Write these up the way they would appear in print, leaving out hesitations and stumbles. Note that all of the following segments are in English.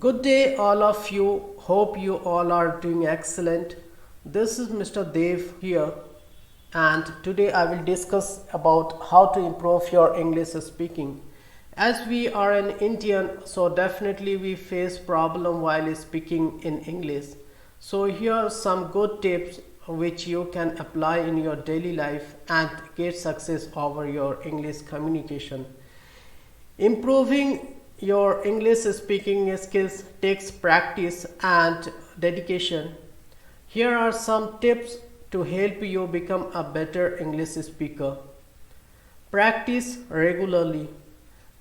Good day, all of you. Hope you all are doing excellent. This is Mr. Dev here, and today I will discuss about how to improve your English speaking. As we are an Indian, so definitely we face problem while speaking in English. So here are some good tips which you can apply in your daily life and get success over your English communication. Improving your English speaking skills takes practice and dedication. Here are some tips to help you become a better English speaker. Practice regularly.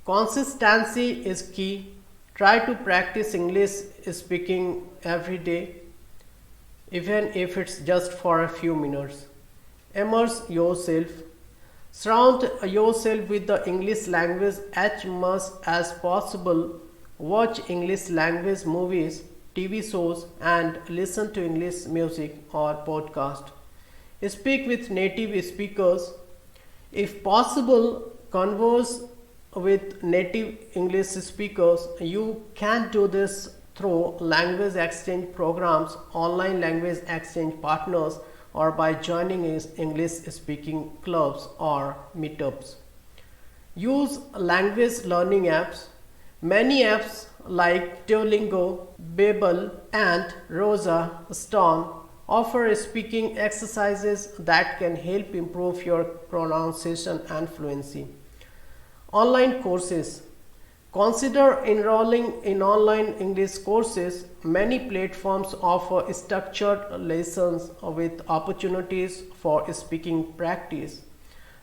Consistency is key. Try to practice English speaking every day, even if it's just for a few minutes. Immerse yourself. Surround yourself with the English language as much as possible. Watch English language movies, TV shows, and listen to English music or podcast. Speak with native speakers. If possible, converse with native English speakers. You can do this through language exchange programs, online language exchange partners, or by joining English speaking clubs or meetups. Use language learning apps. Many apps like Duolingo, Babbel, and Rosa Stone offer speaking exercises that can help improve your pronunciation and fluency. Online courses. Consider enrolling in online English courses. Many platforms offer structured lessons with opportunities for speaking practice.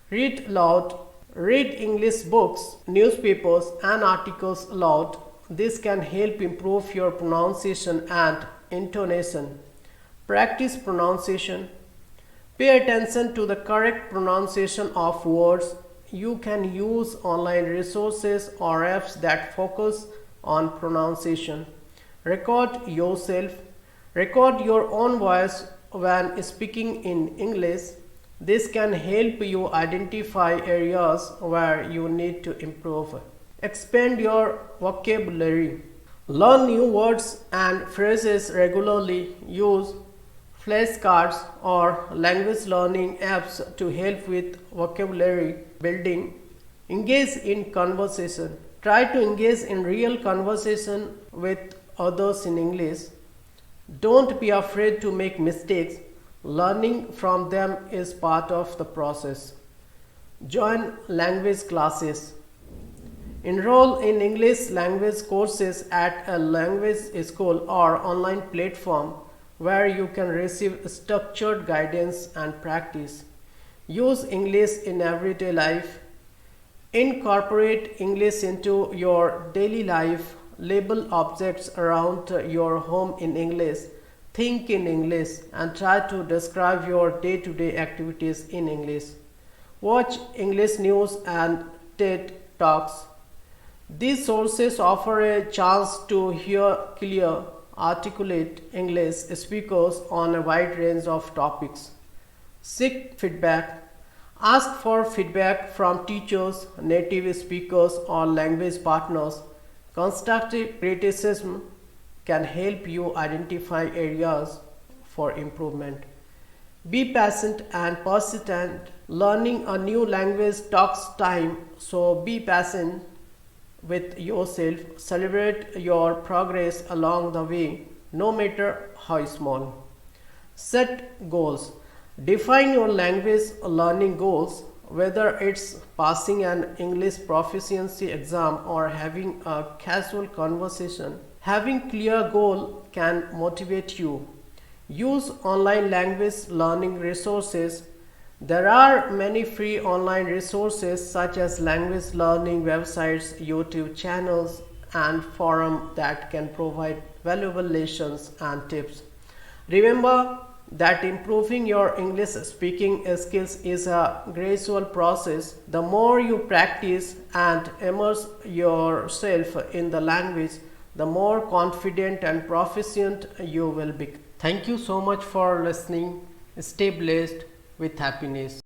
Read aloud. Read English books, newspapers, and articles aloud. This can help improve your pronunciation and intonation. Practice pronunciation. Pay attention to the correct pronunciation of words. You can use online resources or apps that focus on pronunciation. Record yourself. Record your own voice when speaking in English. This can help you identify areas where you need to improve. Expand your vocabulary. Learn new words and phrases regularly. Use flashcards or language learning apps to help with vocabulary building. Engage in conversation. Try to engage in real conversation with others in English. Don't be afraid to make mistakes. Learning from them is part of the process. Join language classes. Enroll in English language courses at a language school or online platform where you can receive structured guidance and practice. Use English in everyday life. Incorporate English into your daily life. Label objects around your home in English. Think in English and try to describe your day-to-day activities in English. Watch English news and TED Talks. These sources offer a chance to hear clear, articulate English speakers on a wide range of topics. Seek feedback. Ask for feedback from teachers, native speakers, or language partners. Constructive criticism can help you identify areas for improvement. Be patient and persistent. Learning a new language takes time, so be patient with yourself. Celebrate your progress along the way, no matter how small. Set goals. Define your language learning goals, whether it's passing an English proficiency exam or having a casual conversation. Having clear goal can motivate you. Use online language learning resources. There are many free online resources such as language learning websites, YouTube channels, and forums that can provide valuable lessons and tips. Remember that improving your English speaking skills is a gradual process. The more you practice and immerse yourself in the language, the more confident and proficient you will be. Thank you so much for listening. Stay blessed with happiness.